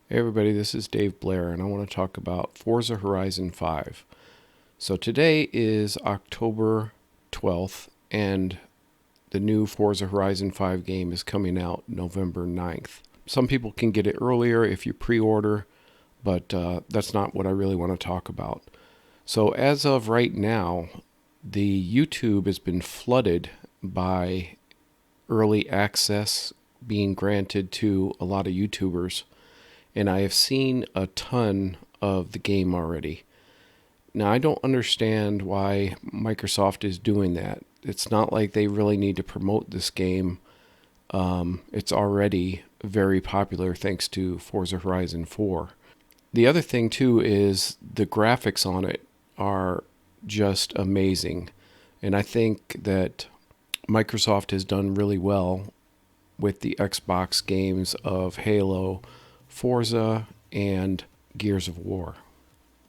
Hey everybody, this is Dave Blair, and I want to talk about Forza Horizon 5. So today is October 12th, and the new Forza Horizon 5 game is coming out November 9th. Some people can get it earlier if you pre-order, but that's not what I really want to talk about. So as of right now, the YouTube has been flooded by early access being granted to a lot of YouTubers, and I have seen a ton of the game already. Now, I don't understand why Microsoft is doing that. It's not like they really need to promote this game. It's already very popular thanks to Forza Horizon 4. The other thing, too, is the graphics on it are just amazing. And I think that Microsoft has done really well with the Xbox games of Halo, Forza, and Gears of War.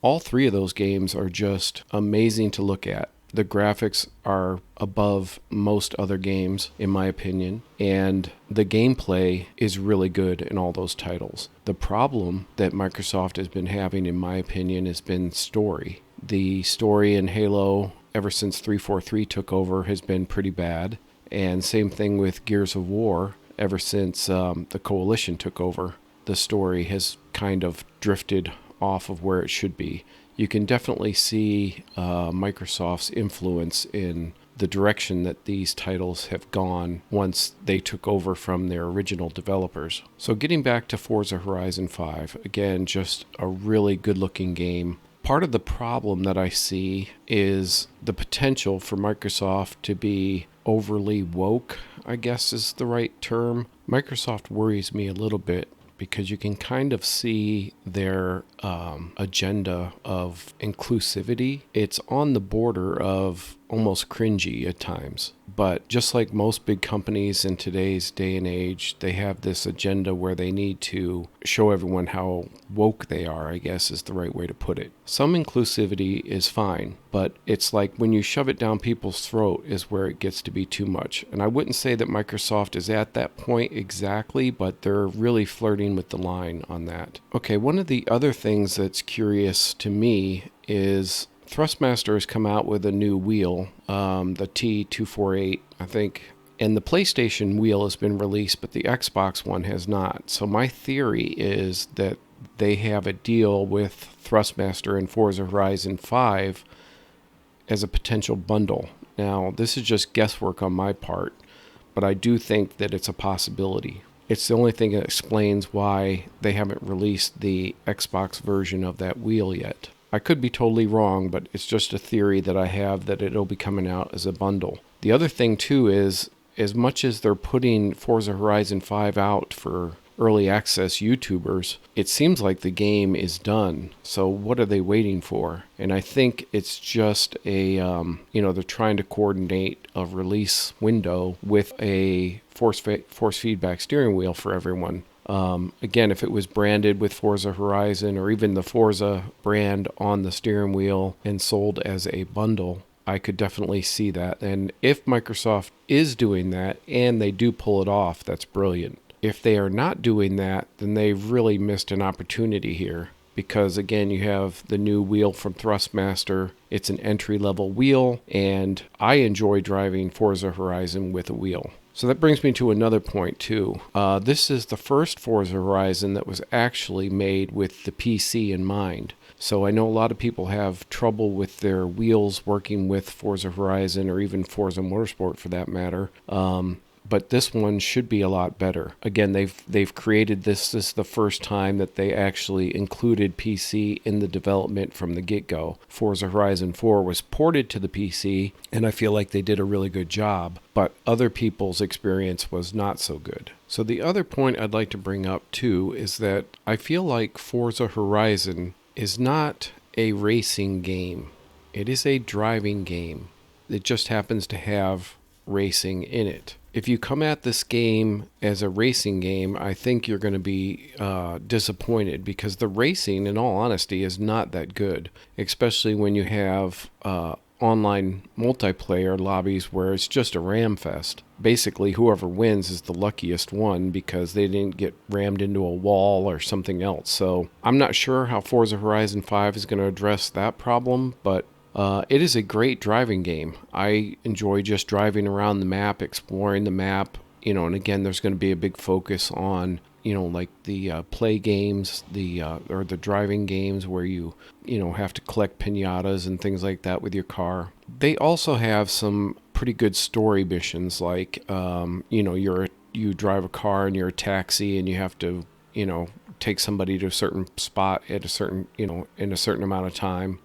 All three of those games are just amazing to look at. The graphics are above most other games, in my opinion, and the gameplay is really good in all those titles. The problem that Microsoft has been having, in my opinion, has been story. The story in Halo, ever since 343 took over, has been pretty bad, and same thing with Gears of War, ever since the Coalition took over. The story has kind of drifted off of where it should be. You can definitely see Microsoft's influence in the direction that these titles have gone once they took over from their original developers. So getting back to Forza Horizon 5, again, just a really good looking game. Part of the problem that I see is the potential for Microsoft to be overly woke, I guess is the right term. Microsoft worries me a little bit because you can kind of see their agenda of inclusivity. It's on the border of almost cringy at times. But just like most big companies in today's day and age, they have this agenda where they need to show everyone how woke they are, I guess is the right way to put it. Some inclusivity is fine, but it's like when you shove it down people's throat is where it gets to be too much. And I wouldn't say that Microsoft is at that point exactly, but they're really flirting with the line on that. Okay, one of the other things that's curious to me is Thrustmaster has come out with a new wheel, the T248, I think. And the PlayStation wheel has been released, but the Xbox one has not. So my theory is that they have a deal with Thrustmaster and Forza Horizon 5 as a potential bundle. Now, this is just guesswork on my part, but I do think that it's a possibility. It's the only thing that explains why they haven't released the Xbox version of that wheel yet. I could be totally wrong, but it's just a theory that I have that it'll be coming out as a bundle. The other thing, too, is as much as they're putting Forza Horizon 5 out for early access YouTubers, it seems like the game is done. So what are they waiting for? And I think it's just they're trying to coordinate a release window with a force feedback steering wheel for everyone. Again, if it was branded with Forza Horizon or even the Forza brand on the steering wheel and sold as a bundle, I could definitely see that. And if Microsoft is doing that and they do pull it off, that's brilliant. If they are not doing that, then they've really missed an opportunity here. Because again, you have the new wheel from Thrustmaster. It's an entry-level wheel, and I enjoy driving Forza Horizon with a wheel. So that brings me to another point too. This is the first Forza Horizon that was actually made with the PC in mind. So I know a lot of people have trouble with their wheels working with Forza Horizon or even Forza Motorsport for that matter. But this one should be a lot better. Again, they've created this. This is the first time that they actually included PC in the development from the get-go. Forza Horizon 4 was ported to the PC, and I feel like they did a really good job. But other people's experience was not so good. So the other point I'd like to bring up too is that I feel like Forza Horizon is not a racing game. It is a driving game. It just happens to have racing in it. If you come at this game as a racing game, I think you're going to be disappointed because the racing, in all honesty, is not that good, especially when you have online multiplayer lobbies where it's just a ram fest. Basically, whoever wins is the luckiest one because they didn't get rammed into a wall or something else. So I'm not sure how Forza Horizon 5 is going to address that problem, but it is a great driving game. I enjoy just driving around the map, exploring the map, and again, there's going to be a big focus on, like the play games, or the driving games where you have to collect pinatas and things like that with your car. They also have some pretty good story missions, like, you drive a car and you're a taxi and you have to, take somebody to a certain spot at a certain, in a certain amount of time,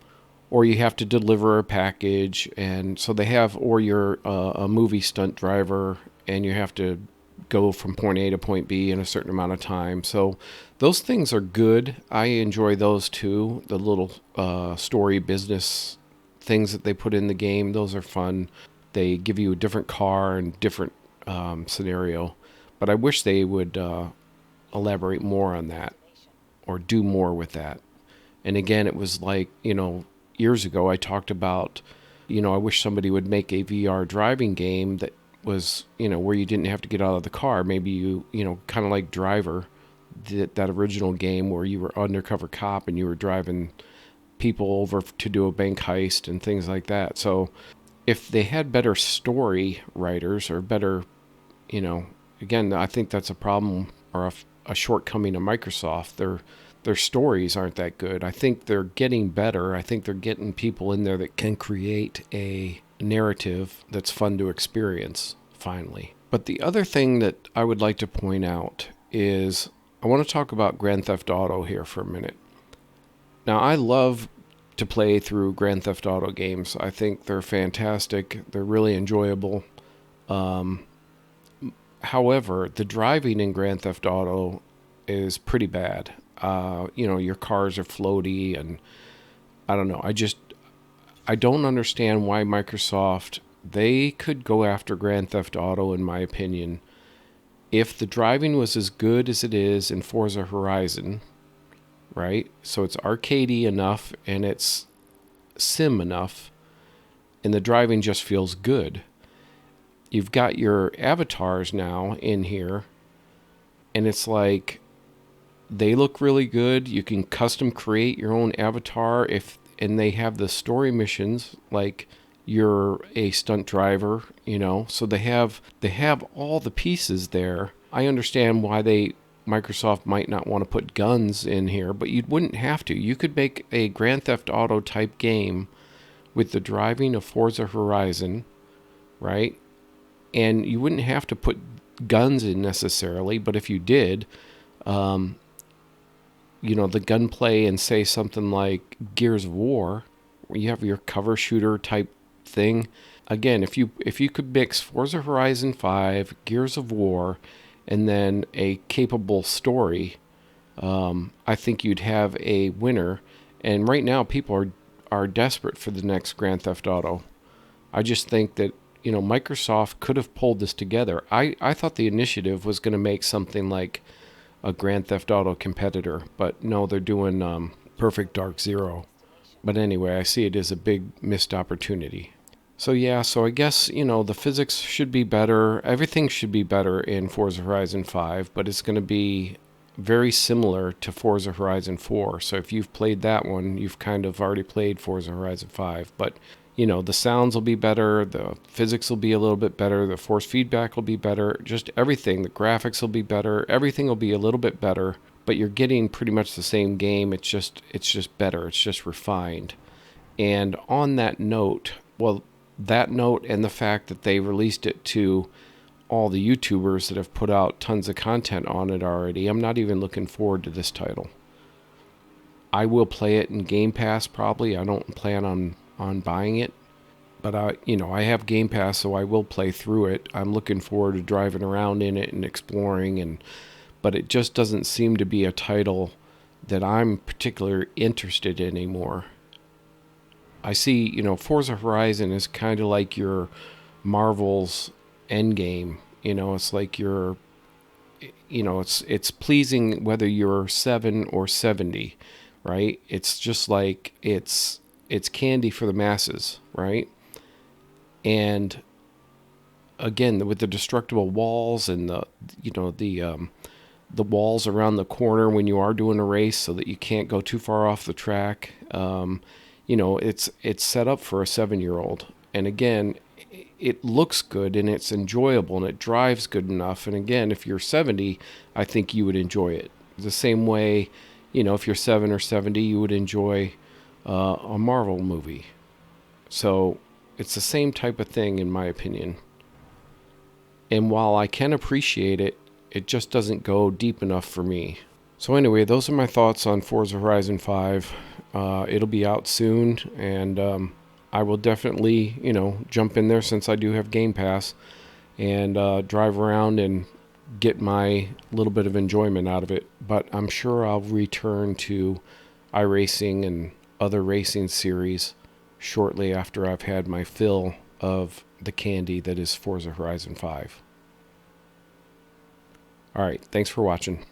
or you have to deliver a package. And so they have, or you're a movie stunt driver and you have to go from point A to point B in a certain amount of time. So those things are good. I enjoy those too. The little story business things that they put in the game, those are fun. They give you a different car and different scenario. But I wish they would elaborate more on that or do more with that. And again, it was like, years ago I talked about, I wish somebody would make a VR driving game that was, where you didn't have to get out of the car. Maybe kind of like Driver, that original game where you were undercover cop and you were driving people over to do a bank heist and things like that. So if they had better story writers or better, again, I think that's a problem or a shortcoming of Microsoft. Their stories aren't that good. I think they're getting better. I think they're getting people in there that can create a narrative that's fun to experience, finally. But the other thing that I would like to point out is I want to talk about Grand Theft Auto here for a minute. Now, I love to play through Grand Theft Auto games. I think they're fantastic. They're really enjoyable. However, the driving in Grand Theft Auto is pretty bad. Your cars are floaty, and I don't know. I don't understand why Microsoft, they could go after Grand Theft Auto, in my opinion, if the driving was as good as it is in Forza Horizon, right? So it's arcadey enough and it's sim enough, and the driving just feels good. You've got your avatars now in here, and it's like they look really good. You can custom create your own avatar and they have the story missions like you're a stunt driver, so they have all the pieces there. I understand why Microsoft might not want to put guns in here, but you wouldn't have to. You could make a Grand Theft Auto type game with the driving of Forza Horizon, right? And you wouldn't have to put guns in necessarily, but if you did, the gunplay and say something like Gears of War, where you have your cover shooter type thing. Again, if you could mix Forza Horizon 5, Gears of War, and then a capable story, I think you'd have a winner. And right now, people are desperate for the next Grand Theft Auto. I just think that Microsoft could have pulled this together. I thought the initiative was going to make something like a Grand Theft Auto competitor, but no, they're doing Perfect Dark Zero. But anyway, I see it as a big missed opportunity. So I guess, the physics should be better. Everything should be better in Forza Horizon 5, but it's going to be very similar to Forza Horizon 4. So if you've played that one, you've kind of already played Forza Horizon 5. But, the sounds will be better, the physics will be a little bit better, the force feedback will be better, just everything. The graphics will be better, everything will be a little bit better, but you're getting pretty much the same game. It's just better, it's just refined. And on that note, that note and the fact that they released it to all the YouTubers that have put out tons of content on it already, I'm not even looking forward to this title. I will play it in Game Pass probably. I don't plan on buying it, but I have Game Pass, so I will play through it. I'm looking forward to driving around in it and exploring, but it just doesn't seem to be a title that I'm particularly interested in anymore. I see, Forza Horizon is kind of like your Marvel's Endgame. It's like it's pleasing whether you're 7 or 70, right? It's just like it's it's candy for the masses, right? And again, with the destructible walls and the walls around the corner when you are doing a race, so that you can't go too far off the track. It's set up for a 7-year-old, and again, it looks good and it's enjoyable and it drives good enough. And again, if you're 70, I think you would enjoy it the same way. If you're 7 or 70, you would enjoy a Marvel movie. So it's the same type of thing, in my opinion. And while I can appreciate it, it just doesn't go deep enough for me. So anyway, those are my thoughts on Forza Horizon 5. It'll be out soon, and I will definitely, jump in there since I do have Game Pass and drive around and get my little bit of enjoyment out of it. But I'm sure I'll return to iRacing and other racing series shortly after I've had my fill of the candy that is Forza Horizon 5. All right, thanks for watching.